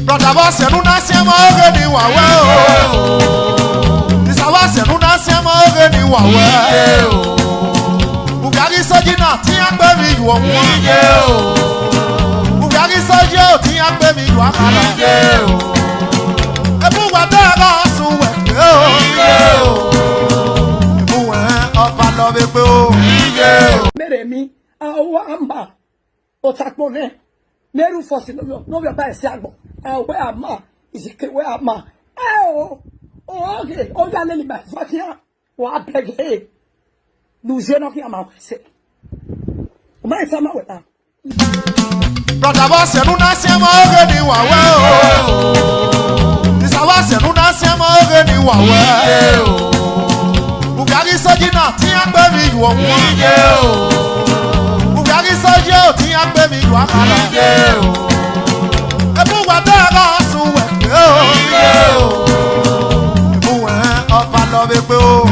Brother boss, you na se ma ogeni wawe o. This boss, you na se ma ogeni wawe o. Ugari soji na ti agbe mi ju ohun o. Ugari soji o ti agbe mi ju akara o. Ebu wa da ga sun we o. Ebu we opa lo be pe o. Mere mi awa ama otakpone meru fosi no be ba ese agbo we ama isike we ama okay o ya le ba fakia wa beg hey nu je no ki ama se o ma sama we ta Brother boss, you na se ma ogeni wawe o. This boss, you na se ma ogeni wawe o. Ugari soji na ti agbe mi ju ohun o. Ugari soji o ti agbe mi ju akara o. Ebu wa da ga sun we o. Ebu we opa lo be pe o.